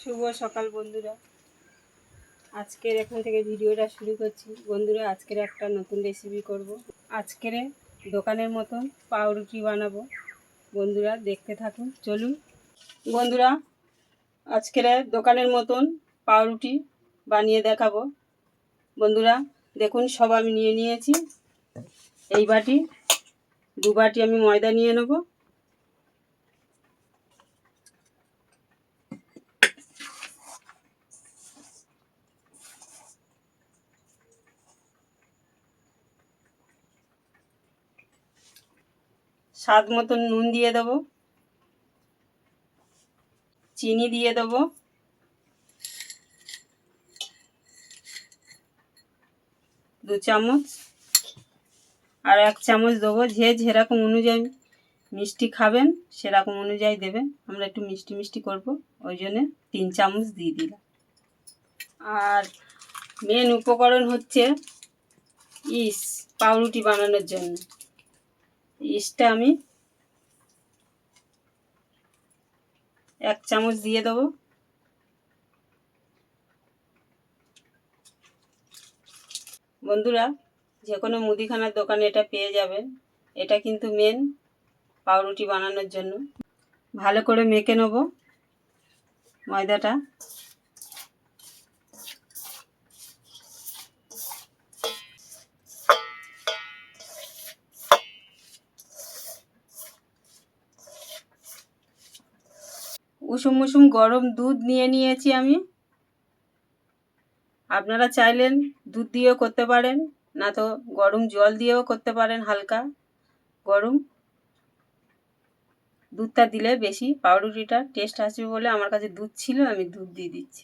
শুভ সকাল বন্ধুরা। আজকের এখান থেকে ভিডিওটা শুরু করছি। বন্ধুরা, আজকের একটা নতুন রেসিপি করব। আজকের দোকানের মতন পাউরুটি বানাবো। বন্ধুরা দেখতে থাকুন, চলুন। বন্ধুরা, আজকের দোকানের মতন পাউরুটি বানিয়ে দেখাবো। বন্ধুরা দেখুন, সব আমি নিয়ে নিয়েছি। এই বাটি 2 বাটি আমি ময়দা নিয়ে নেব। স্বাদ মতন নুন দিয়ে দেবো, চিনি দিয়ে দেবো, দু চামচ, আর 1 চামচ দেবো। যেরকম অনুযায়ী মিষ্টি খাবেন সেরকম অনুযায়ী দেবেন। আমরা একটু মিষ্টি মিষ্টি করব, ওই জন্যে 3 চামচ দিয়ে দিলাম। আর মেন উপকরণ হচ্ছে ইস্ট, পাউরুটি বানানোর জন্য। ইস্টটা আমি 1 চামচ দিয়ে দেবো। বন্ধুরা, যে কোনো মুদিখানার দোকানে এটা পেয়ে যাবেন। এটা কিন্তু মেন পাউরুটি বানানোর জন্য। ভালো করে মেখে নেব ময়দাটা। উষুম উষুম গরম দুধ নিয়ে নিয়েছি আমি। আপনারা চাইলেন দুধ দিয়েও করতে পারেন, না তো গরম জল দিয়েও করতে পারেন। হালকা গরম দুধটা দিলে বেশি পাউরুটিটা টেস্ট আসবে বলে আমার কাছে দুধ ছিল, আমি দুধ দিয়ে দিচ্ছি।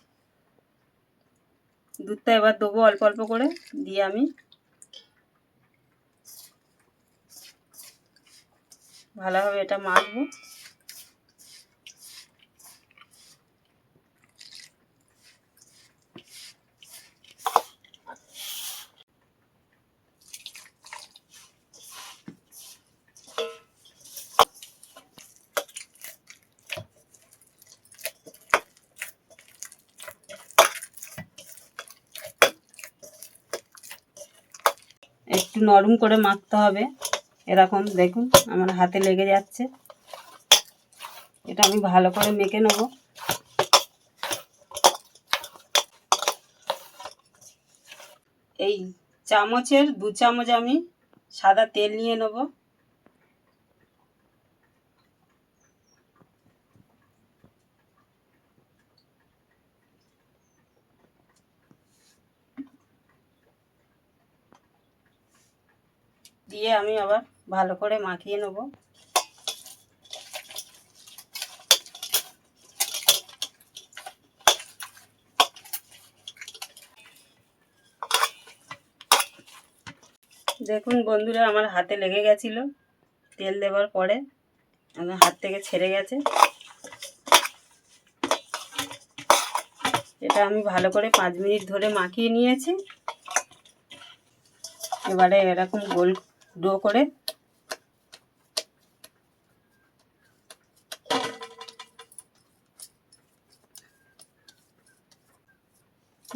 দুধটা এবার দেবো অল্প অল্প করে, দিয়ে আমি ভালোভাবে এটা মাখবো। একটু নরম করে মাখতে হবে। এরকম দেখুন আমার হাতে লেগে যাচ্ছে। এটা আমি ভালো করে মেখে নেব। এই চামচের 2 চামচ আমি সাদা তেল নিয়ে নেব। দিয়ে আমি আবার ভালো করে মাখিয়ে নেব। দেখুন বন্ধুরা, আমার হাতে লেগে গেছিলো তেল দেওয়ার পরে, আমার হাত থেকে ছেড়ে গেছে। এটা আমি ভালো করে 5 মিনিট ধরে মাখিয়ে নিয়েছি। এবারে এরকম গোল ডো করে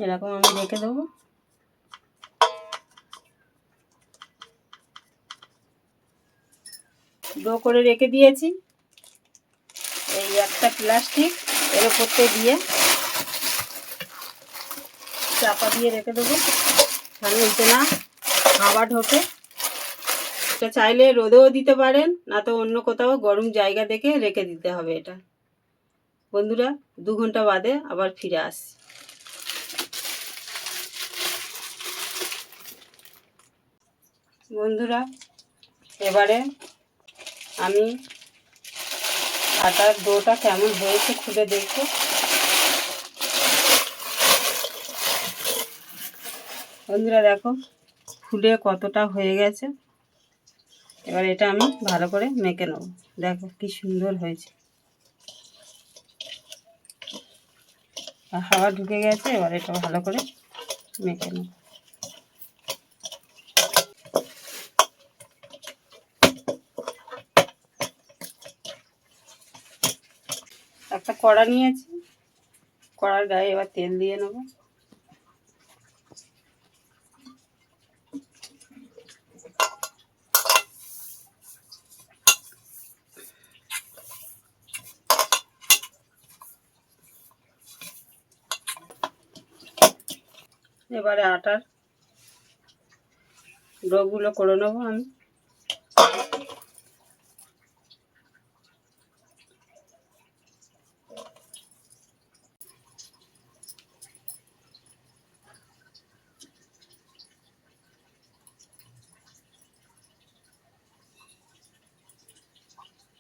এরকম আমি রেখে দেবো। ডো করে রেখে দিয়েছি। এই একটা প্লাস্টিক এর উপরতে দিয়ে চাপা দিয়ে রেখে দেবো, তাহলে উল্টে না হাওয়া ঢোকে। এটা চাইলে রোদেও দিতে পারেন, না তো অন্য কোথাও গরম জায়গা দেখে রেখে দিতে হবে। এটা বন্ধুরা 2 ঘন্টা বাদে আবার ফিরে আসি। বন্ধুরা, এবারে আমি আটার ডোটা কেমন হয়েছে খুলে দেখবো। বন্ধুরা দেখো ফুলে কতটা হয়ে গেছে। এবার এটা আমি ভালো করে মেখে নেব। দেখো কি সুন্দর হয়েছে, হাওয়া ঢুকে গেছে। এবার এটা ভালো করে মেখে নেব। একটা কড়া নিয়েছি, কড়ার গায়ে এবার তেল দিয়ে নেব। এবারে আটার ডোগুলো করে নেবো আমি।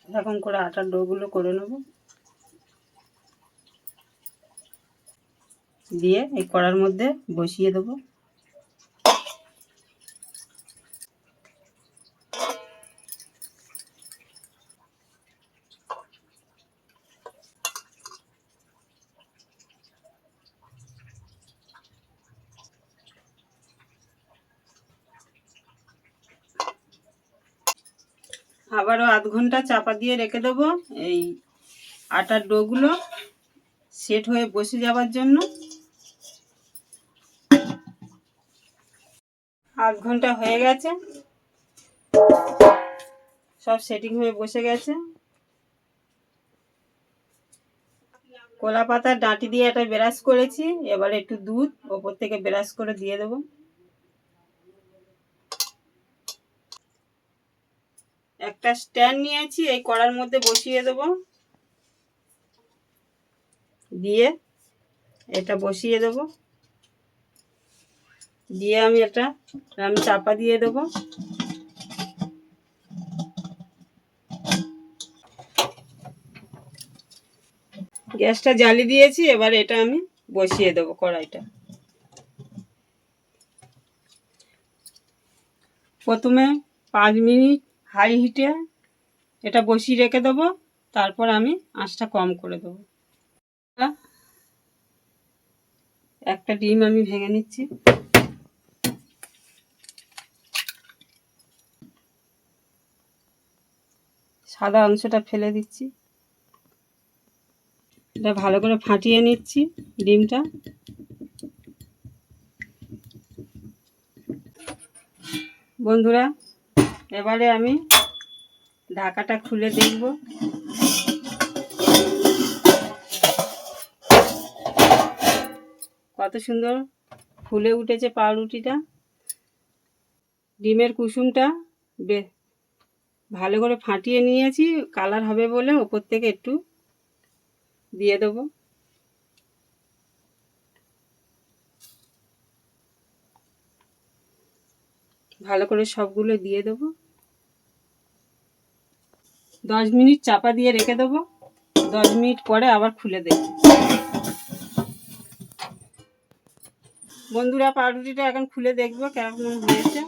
এরকম করে আটার ডোগুলো করে নেব, দিয়ে এই কড়ার মধ্যে বসিয়ে দেবো। আবারও আধ ঘন্টা চাপা দিয়ে রেখে দেবো এই আটার ডোগুলো সেট হয়ে বসে যাওয়ার জন্য। আধ ঘন্টা হয়ে গেছে, সব সেটিং হয়ে বসে গেছে। কলা পাতার ডাঁটি দিয়ে একটা ব্রাশ করেছি, এবারে একটু দুধ ওপর থেকে ব্রাশ করে দিয়ে দেবো। একটা স্ট্যান্ড নিয়েছি, এই কড়ার মধ্যে বসিয়ে দেবো, দিয়ে এটা বসিয়ে দেবো, দিয়ে আমি চাপা দিয়ে দেবো। গ্যাসটা জ্বালিয়ে দিয়েছি, এবার এটা আমি বসিয়ে দেবো কড়াইটা। প্রথমে 5 মিনিট হাই হিটে এটা বসিয়ে রেখে দেবো, তারপর আমি আঁচটা কম করে দেবো। একটা ডিম আমি ভেঙে নিচ্ছি। সাদা অংশটা ফেলে দিচ্ছি। এটা ভালো করে ফাটিয়ে নিচ্ছি ডিমটা। বন্ধুরা, এবারে আমি ঢাকাটা খুলে দেখব। কত সুন্দর ফুলে উঠেছে পাউরুটিটা। ডিমের কুসুমটা ভালো করে ফাটিয়ে নিয়েছি, কালার হবে বলে ওপর থেকে একটু দিয়ে দেবো। ভালো করে সবগুলো দিয়ে দেবো। 10 মিনিট চাপা দিয়ে রেখে দেবো। 10 মিনিট পরে আবার খুলে দেব। বন্ধুরা, পাউরুটিটা এখন খুলে দেখবো কেমন হয়েছে।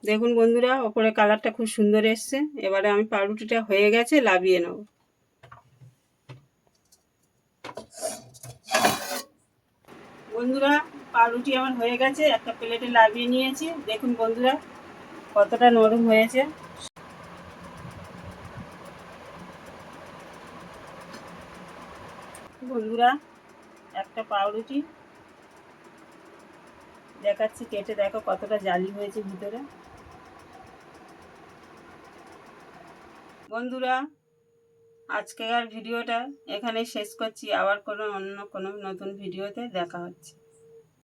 দেখুন বন্ধুরা, ওপরে কালারটা খুব সুন্দর এসছে। এবারে আমি পাউরুটিটা হয়ে গেছে, লাভিয়ে নেব। বন্ধুরা, পাউরুটি আমার হয়ে গেছে, একটা প্লেটে লাভিয়ে নিয়েছি। দেখুন বন্ধুরা কতটা নরম হয়েছে। বন্ধুরা, একটা পাউরুটি দেখাচ্ছি, কেটে দেখো কতটা জালি হয়েছে ভিতরে। বন্ধুরা, আজকের ভিডিওটা এখানেই শেষ করছি। আবার অন্য কোনো নতুন ভিডিওতে দেখা হচ্ছে।